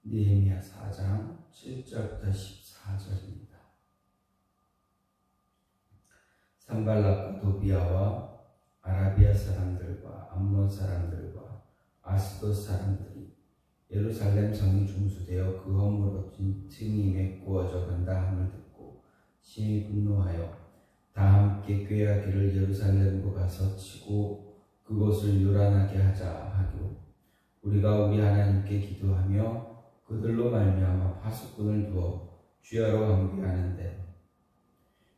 느헤미야 4장 7절부터 14절입니다. 산발락과 도비아와 아라비아 사람들과 암몬 사람들과 아스돗 사람들이 예루살렘 성이 중수되어 그 허물어 틈이 메꾸어져 간다 함을 듣고 심히 분노하여 다 함께 꾀하기를 예루살렘으로 가서 치고 그곳을 요란하게 하자 하기로 우리가 우리 하나님께 기도하며 그들로 말미암아 파수꾼을 두어 주야로 경배하는데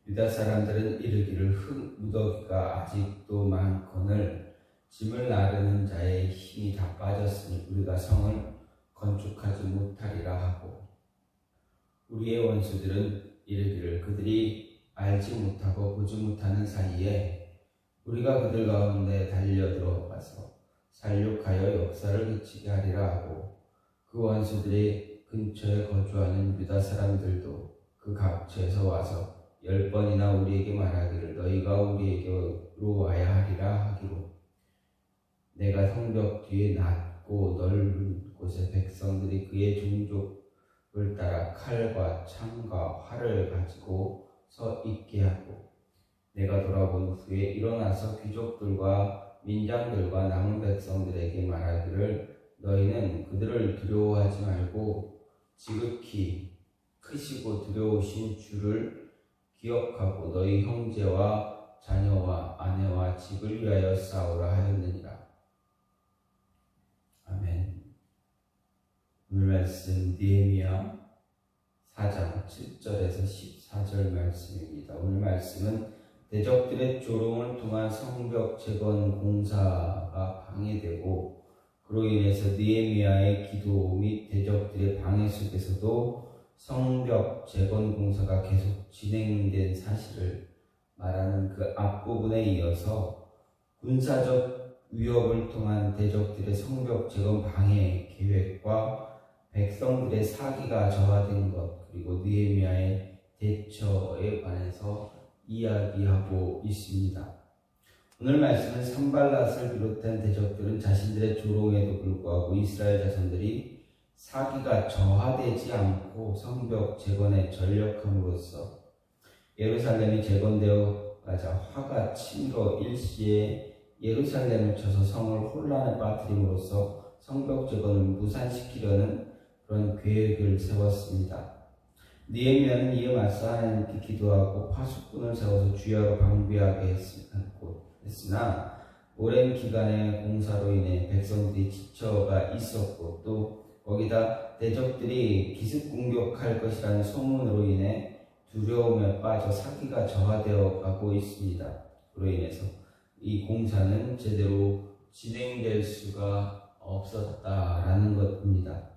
유다 사람들은 이르기를 흙 무더기가 아직도 많거늘 짐을 나르는 자의 힘이 다 빠졌으니 우리가 성을 건축하지 못하리라 하고 우리의 원수들은 이르기를 그들이 알지 못하고 보지 못하는 사이에 우리가 그들 가운데 달려들어가서 살육하여 역사를 그치게 하리라 하고 그 원수들의 근처에 거주하는 유다 사람들도 그 각처에서 와서 10번이나 우리에게 말하기를 너희가 우리에게로 와야 하리라 하기로 내가 성벽 뒤에 낮고 넓은 곳에 백성들이 그의 종족을 따라 칼과 창과 활을 가지고 서 있게 하고 내가 돌아본 후에 일어나서 귀족들과 민장들과 남은 백성들에게 말하기를 너희는 그들을 두려워하지 말고 지극히 크시고 두려우신 주를 기억하고 너희 형제와 자녀와 아내와 집을 위하여 싸우라 하였느니라. 아멘. 오늘 말씀 느헤미야 4장 7절에서 14절 말씀입니다. 오늘 말씀은 대적들의 조롱을 통한 성벽 재건 공사가 방해되고 그로 인해서 느헤미야의 기도 및 대적들의 방해 속에서도 성벽 재건 공사가 계속 진행된 사실을 말하는 그 앞부분에 이어서 군사적 위협을 통한 대적들의 성벽 재건 방해 계획과 백성들의 사기가 저하된 것 그리고 느헤미야의 대처에 관해서 이야기하고 있습니다. 오늘 말씀은 산발랏을 비롯한 대적들은 자신들의 조롱에도 불구하고 이스라엘 자손들이 사기가 저하되지 않고 성벽 재건에 전력함으로써 예루살렘이 재건되어 가자 화가 치밀어 일시에 예루살렘을 쳐서 성을 혼란에 빠뜨림으로써 성벽 재건을 무산시키려는 그런 계획을 세웠습니다. 느헤미야는 이에 맞서 하나님께 기도하고 파수꾼을 세워서 주야로 방비하게 했으나 오랜 기간의 공사로 인해 백성들이 지쳐가 있었고 또 거기다 대적들이 기습 공격할 것이라는 소문으로 인해 두려움에 빠져 사기가 저하되어 가고 있습니다. 그로 인해서 이 공사는 제대로 진행될 수가 없었다라는 것입니다.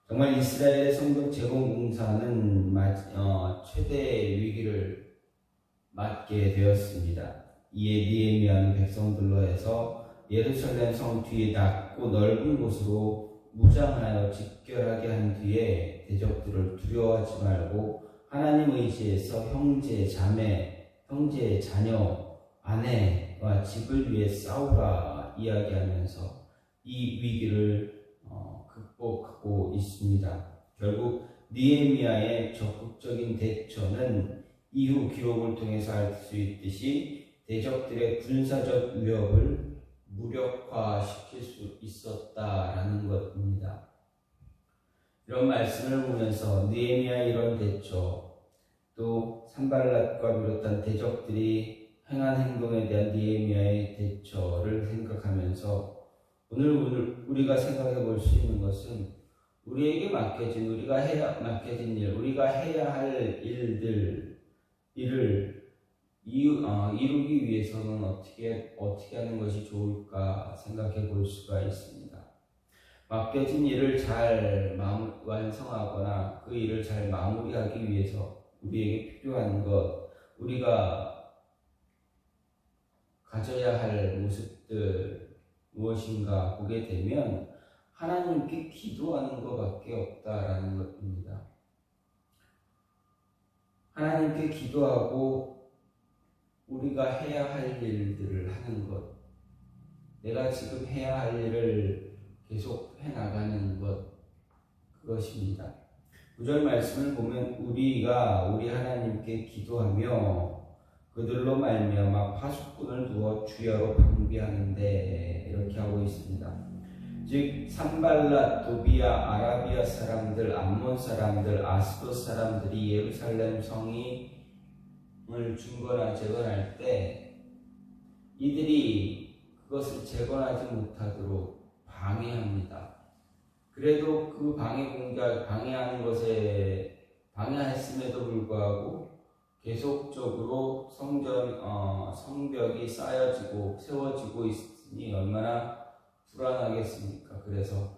정말 이스라엘의 성벽 재건 공사는 최대의 위기를 맞게 되었습니다. 이에 느헤미야는 백성들로 해서 예루살렘 성 뒤에 낮고 넓은 곳으로 무장하여 집결하게 한 뒤에 대적들을 두려워하지 말고 하나님 의지에서 형제, 자매, 형제, 자녀, 아내와 집을 위해 싸우라 이야기하면서 이 위기를 극복하고 있습니다. 결국 느헤미야의 적극적인 대처는 이후 기록을 통해서 알 수 있듯이 대적들의 군사적 위협을 무력화시킬 수 있었다라는 것입니다. 이런 말씀을 보면서 느헤미야의 이런 대처 또 산발랏과 비롯한 대적들이 행한 행동에 대한 느헤미야의 대처를 생각하면서 오늘 우리가 생각해 볼 수 있는 것은 우리에게 맡겨진 우리가 맡겨진 일, 우리가 해야 할 일을 이루기 위해서는 어떻게 하는 것이 좋을까 생각해 볼 수가 있습니다. 맡겨진 일을 잘 완성하거나 그 일을 잘 마무리하기 위해서 우리에게 필요한 것, 우리가 가져야 할 모습들 무엇인가 보게 되면 하나님께 기도하는 것밖에 없다라는 것입니다. 하나님께 기도하고 우리가 해야 할 일들을 하는 것, 내가 지금 해야 할 일을 계속 해나가는 것, 그것입니다. 9절 말씀을 보면 우리가 우리 하나님께 기도하며 그들로 말미암아 파수꾼을 두어 주야로 방비하는데 이렇게 하고 있습니다. 즉 산발랏, 도비아, 아라비아 사람들, 암몬 사람들, 아스돗 사람들이 예루살렘 성을 재건할 때 이들이 그것을 재건하지 못하도록 방해합니다. 그래도 그 방해하는 것에 방해했음에도 불구하고 계속적으로 성벽이 세워지고 있으니 얼마나 불안하겠습니까? 그래서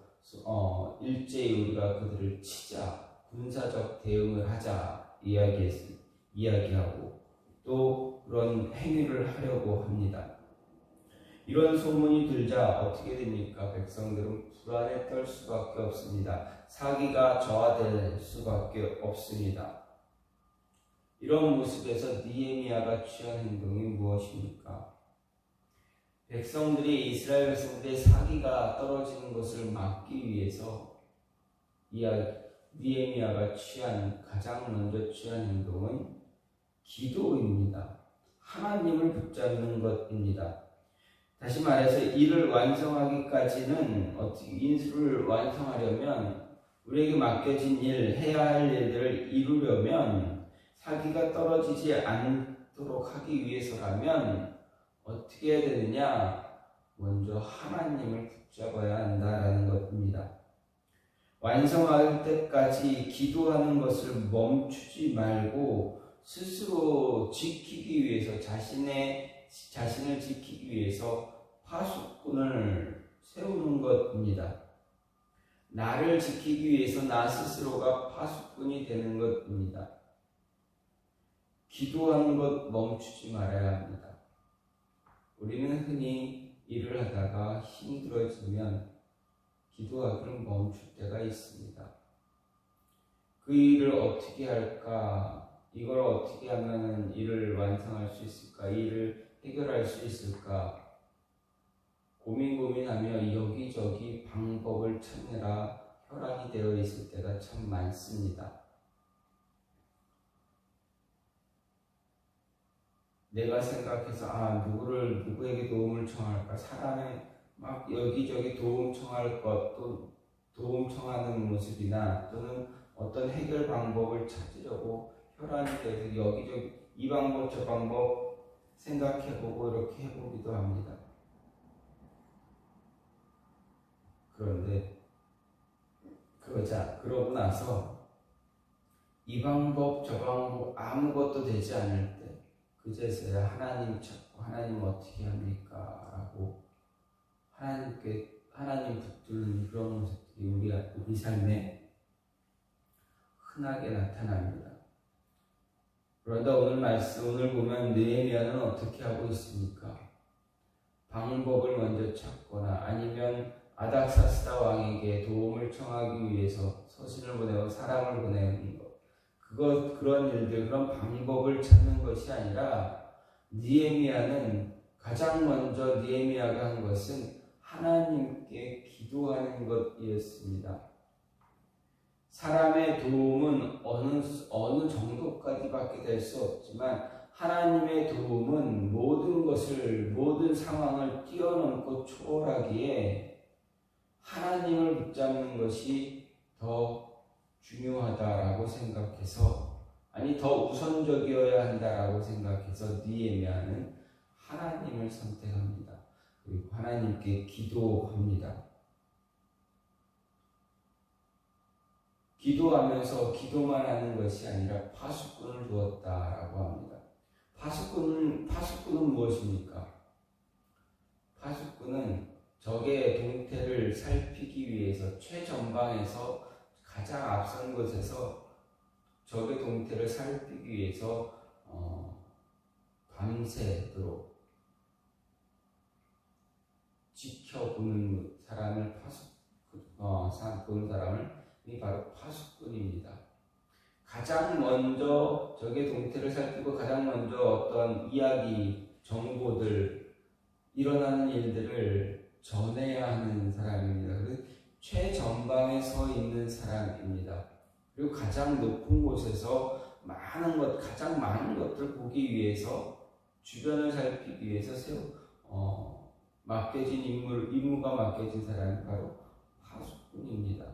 일제히 우리가 그들을 치자, 군사적 대응을 하자 이야기하고 또 그런 행위를 하려고 합니다. 이런 소문이 들자 어떻게 됩니까? 백성들은 불안에 떨 수밖에 없습니다. 사기가 저하될 수밖에 없습니다. 이런 모습에서 느헤미야가 취한 행동이 무엇입니까? 백성들이 이스라엘 백성들의 사기가 떨어지는 것을 막기 위해서 느헤미야가 가장 먼저 취한 행동은 기도입니다. 하나님을 붙잡는 것입니다. 다시 말해서 일을 완성하기까지는 인수를 완성하려면 우리에게 맡겨진 해야 할 일들을 이루려면 사기가 떨어지지 않도록 하기 위해서라면 어떻게 해야 되느냐? 먼저 하나님을 붙잡아야 한다라는 것입니다. 완성할 때까지 기도하는 것을 멈추지 말고 스스로 지키기 위해서 자신을 지키기 위해서 파수꾼을 세우는 것입니다. 나를 지키기 위해서 나 스스로가 파수꾼이 되는 것입니다. 기도하는 것 멈추지 말아야 합니다. 우리는 흔히 일을 하다가 힘들어지면 기도하기를 멈출 때가 있습니다. 그 일을 어떻게 할까? 이걸 어떻게 하면 일을 완성할 수 있을까? 이 일을 해결할 수 있을까? 고민하며 여기저기 방법을 찾느라 혈안이 되어 있을 때가 참 많습니다. 내가 생각해서 누구에게 도움을 청할까? 사람의 막 여기저기 도움 청할 것도 도움 청하는 모습이나 또는 어떤 해결 방법을 찾으려고 혈안이 돼서 여기저기 이 방법 저 방법 생각해보고 이렇게 해보기도 합니다. 그런데 그러고 나서 이 방법 저 방법 아무것도 되지 않을 때 그제서야 하나님 찾고 하나님 어떻게 합니까? 라고 하나님 붙들는 그런 모습들이 우리 삶에 흔하게 나타납니다. 그런데 오늘 보면 느헤미야는 어떻게 하고 있습니까? 방법을 먼저 찾거나 아니면 아닥사스다 왕에게 도움을 청하기 위해서 서신을 보내고 사람을 보내는 것, 그런 일들, 그런 방법을 찾는 것이 아니라 가장 먼저 느헤미야가 한 것은 하나님께 기도하는 것이었습니다. 사람의 도움은 어느 정도까지 받게 될 수 없지만 하나님의 도움은 모든 상황을 뛰어넘고 초월하기에 하나님을 붙잡는 것이 더 중요하다라고 생각해서 더 우선적이어야 한다라고 생각해서 느헤미야는 하나님을 선택합니다. 그리고 하나님께 기도합니다. 기도하면서 기도만 하는 것이 아니라 파수꾼을 두었다라고 합니다. 파수꾼은 무엇입니까? 파수꾼은 적의 동태를 살피기 위해서 최전방에서 가장 앞선 곳에서 적의 동태를 살피기 위해서 밤새도록 지켜보는 사람을 보는 사람이 바로 파수꾼입니다. 가장 먼저 적의 동태를 살피고 가장 먼저 어떤 이야기, 정보들, 일어나는 일들을 전해야 하는 사람입니다. 최전방에 서 있는 사람입니다. 그리고 가장 높은 곳에서 가장 많은 것들을 보기 위해서, 주변을 살피기 위해서 맡겨진 임무가 맡겨진 사람이 바로 파수꾼입니다.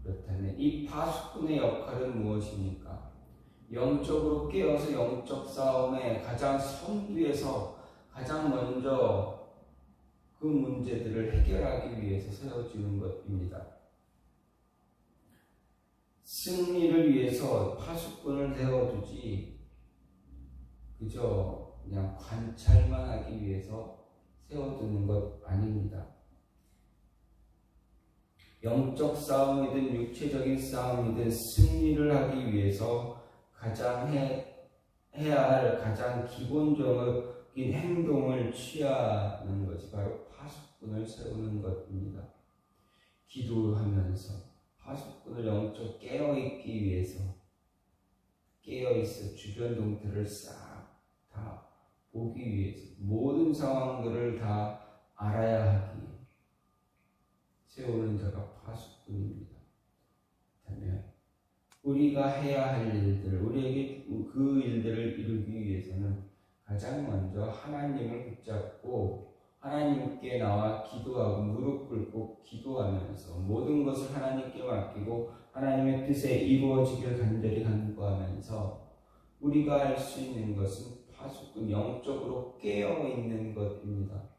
그렇다면 이 파수꾼의 역할은 무엇입니까? 영적으로 깨어서 영적 싸움의 가장 선두에서 가장 먼저 그 문제들을 해결하기 위해서 세워지는 것입니다. 승리를 위해서 파수꾼을 세워두지 그저 그냥 관찰만 하기 위해서 세워두는 것 아닙니다. 영적 싸움이든 육체적인 싸움이든 승리를 하기 위해서 가장 해야 할 가장 기본적인 행동을 취하는 것이 바로 파수꾼을 세우는 것입니다. 기도하면서 파수꾼을 영적 깨어있기 위해서 깨어있어 주변 동태를 싹 다 보기 위해서 모든 상황들을 다 알아야 하기 세우는 자가 파수꾼입니다. 그렇다면 우리가 해야 할 일들, 우리에게 그 일들을 이루기 위해서는 가장 먼저 하나님을 붙잡고 하나님께 나와 기도하고 무릎 꿇고 기도하면서 모든 것을 하나님께 맡기고 하나님의 뜻에 이루어지길 간절히 간구하면서 우리가 할 수 있는 것은 파수꾼, 영적으로 깨어있는 것입니다.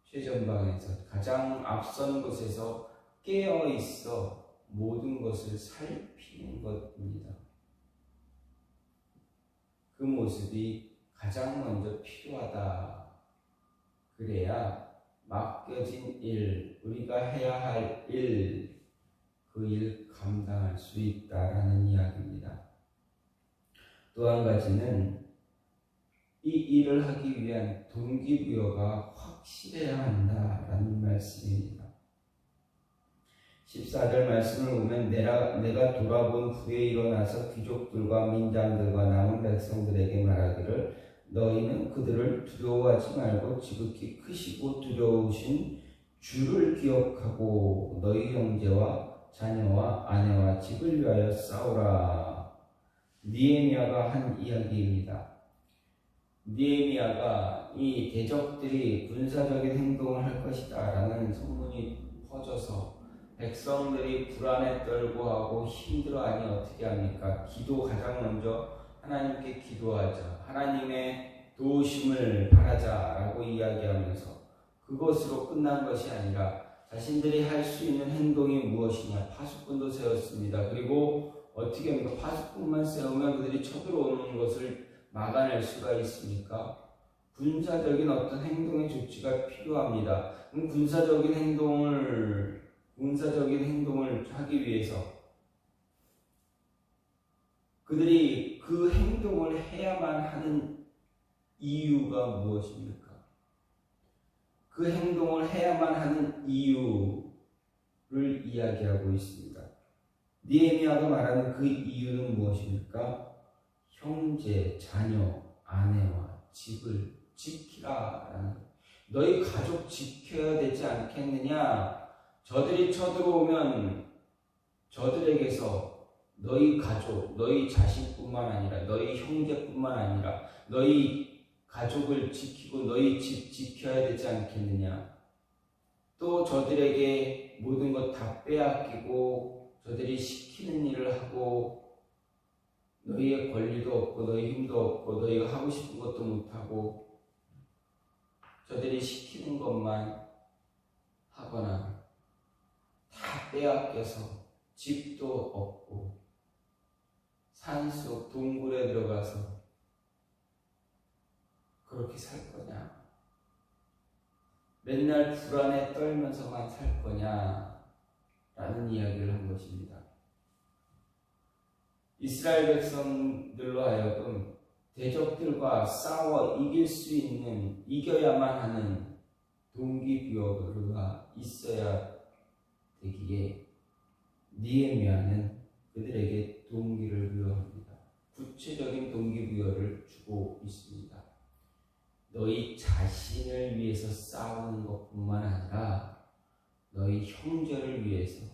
최전방에서 가장 앞선 곳에서 깨어있어 모든 것을 살피는 것입니다. 그 모습이 가장 먼저 필요하다. 그래야 맡겨진 일, 우리가 해야 할 일, 그 일 감당할 수 있다라는 이야기입니다. 또 한 가지는 이 일을 하기 위한 동기부여가 확실해야 한다라는 말씀입니다. 14절 말씀을 보면 내가 돌아본 후에 일어나서 귀족들과 민장들과 남은 백성들에게 말하기를 너희는 그들을 두려워하지 말고 지극히 크시고 두려우신 주를 기억하고 너희 형제와 자녀와 아내와 집을 위하여 싸우라. 느헤미야가 한 이야기입니다. 느헤미야가 이 대적들이 군사적인 행동을 할 것이다 라는 소문이 퍼져서 백성들이 불안에 떨고 하고 힘들어하니 어떻게 합니까? 가장 먼저 하나님께 기도하자, 하나님의 도우심을 바라자라고 이야기하면서 그것으로 끝난 것이 아니라 자신들이 할 수 있는 행동이 무엇이냐, 파수꾼도 세웠습니다. 그리고 어떻게 합니까? 파수꾼만 세우면 그들이 쳐들어오는 것을 막아낼 수가 있습니까? 군사적인 어떤 행동의 조치가 필요합니다. 군사적인 행동을 하기 위해서 그들이 그 행동을 해야만 하는 이유가 무엇입니까? 그 행동을 해야만 하는 이유를 이야기하고 있습니다. 느헤미야가 말하는 그 이유는 무엇입니까? 형제, 자녀, 아내와 집을 지키라. 너희 가족 지켜야 되지 않겠느냐? 저들이 쳐들어오면 저들에게서 너희 가족, 너희 자식뿐만 아니라 너희 형제뿐만 아니라 너희 가족을 지키고 너희 집 지켜야 되지 않겠느냐? 또 저들에게 모든 것 다 빼앗기고 저들이 시키는 일을 하고 너희의 권리도 없고 너희 힘도 없고 너희가 하고 싶은 것도 못하고 저들이 시키는 것만 하거나 다 빼앗겨서 집도 없고 산속 동굴에 들어가서 그렇게 살 거냐? 맨날 불안에 떨면서만 살 거냐? 라는 이야기를 한 것입니다. 이스라엘 백성들로 하여금 대적들과 싸워 이겨야만 하는 동기부여가 있어야 되기에 느헤미야는 그들에게 동기를 부여합니다. 구체적인 동기부여를 주고 있습니다. 너희 자신을 위해서 싸우는 것뿐만 아니라 너희 형제를 위해서,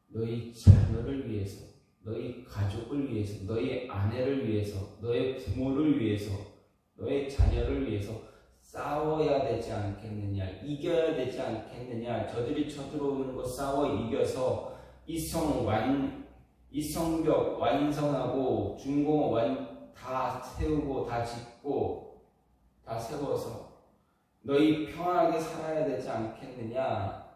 너희 자녀를 위해서, 너희 가족을 위해서, 너희 아내를 위해서, 너의 부모를 위해서, 너의 자녀를 위해서 싸워야 되지 않겠느냐, 이겨야 되지 않겠느냐. 저들이 쳐들어오는 거 싸워 이겨서 이 성벽 완성하고 중공 다 세우고 다 짓고 다 세워서 너희 평안하게 살아야 되지 않겠느냐.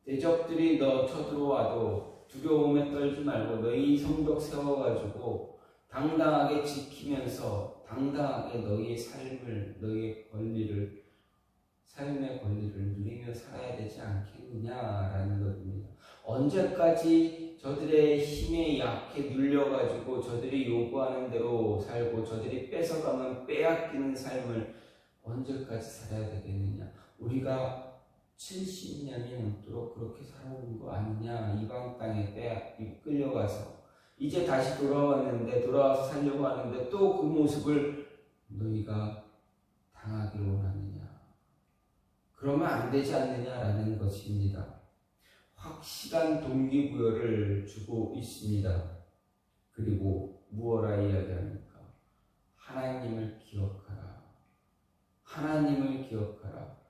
대적들이 너 쳐들어와도 두려움에 떨지 말고 너희 성벽 세워가지고 당당하게 지키면서 당당하게 너희의 삶을, 너희의 권리를, 삶의 권리를 누리며 살아야 되지 않겠느냐라는 것입니다. 언제까지 저들의 힘에 약해 눌려가지고 저들이 요구하는 대로 살고 저들이 뺏어가면 빼앗기는 삶을 언제까지 살아야 되겠느냐. 우리가 70년이 넘도록 그렇게 살아온 거 아니냐. 이방 땅에 끌려가서 이제 다시 돌아와서 살려고 하는데 또 그 모습을 너희가 당하기를 원하느냐. 그러면 안 되지 않느냐라는 것입니다. 확실한 동기부여를 주고 있습니다. 그리고 무엇라 이야기합니까? 하나님을 기억하라. 하나님을 기억하라.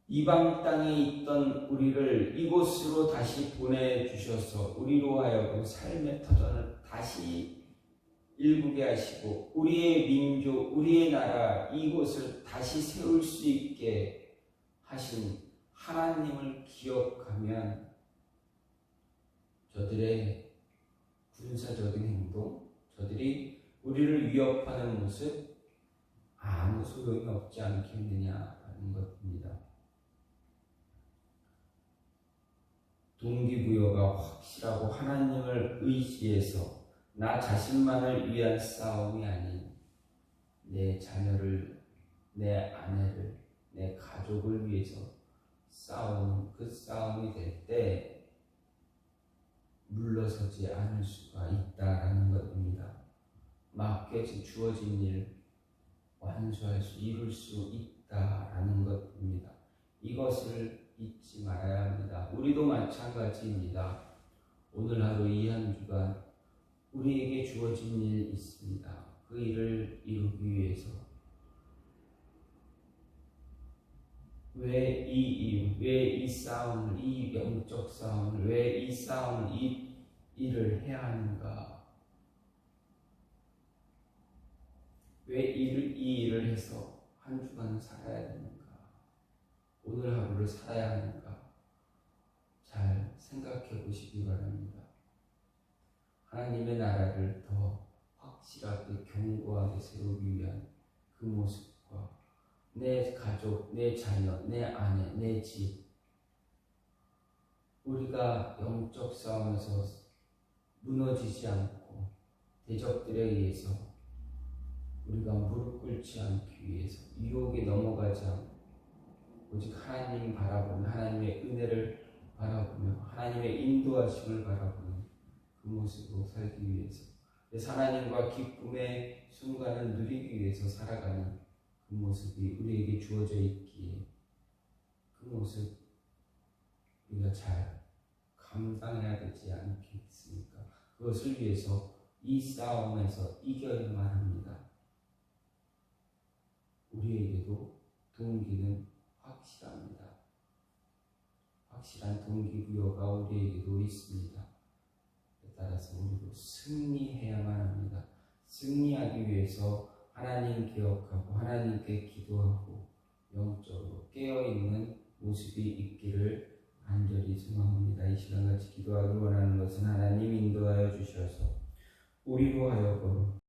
이방 땅에 있던 우리를 이곳으로 다시 보내주셔서 우리로 하여금 삶의 터전을 다시 일구게 하시고 우리의 민족, 우리의 나라 이곳을 다시 세울 수 있게 하신 하나님을 기억하면 저들의 군사적인 행동, 저들이 우리를 위협하는 모습 아무 소용이 없지 않겠느냐라는 것입니다. 동기부여가 확실하고 하나님을 의지해서 나 자신만을 위한 싸움이 아닌 내 자녀를, 내 아내를, 내 가족을 위해서 싸우는 그 싸움이 될 때 물러서지 않을 수가 있다라는 것입니다. 주어진 일 완수할 수, 이룰 수 있다라는 것입니다. 이것을 잊지 말아야 합니다. 우리도 마찬가지입니다. 오늘 하루 이 한 주간 우리에게 주어진 일 있습니다. 그 일을 이루기 위해서 왜 이 싸움을, 이 영적 싸움을, 왜 이 싸움을, 이 일을 해야 하는가? 왜 이 일을 해서 한 주간을 살아야 되는가? 오늘 하루를 살아야 하는가? 잘 생각해 보시기 바랍니다. 하나님의 나라를 더 확실하게 견고하게 세우기 위한 그 모습과 내 가족, 내 자녀, 내 아내, 내 집, 우리가 영적 싸움에서 무너지지 않고 대적들에 의해서 우리가 무릎 꿇지 않기 위해서 유혹에 넘어가지 않고 오직 하나님 바라보며 하나님의 은혜를 바라보며 하나님의 인도하심을 바라보며 그 모습으로 살기 위해서 하나님과 기쁨의 순간을 누리기 위해서 살아가는 그 모습이 우리에게 주어져 있기에 그 모습 우리가 잘 감당해야 되지 않겠습니까? 그것을 위해서 이 싸움에서 이겨야만 합니다. 우리에게도 동기는 확실합니다. 확실한 동기부여가 우리에게도 있습니다. 따라서 우리도 승리해야만 합니다. 승리하기 위해서 하나님 기억하고 하나님께 기도하고 영적으로 깨어있는 모습이 있기를 간절히 소망합니다. 이 시간같이 기도하기 원하는 것은 하나님 인도하여 주셔서 우리로 하여금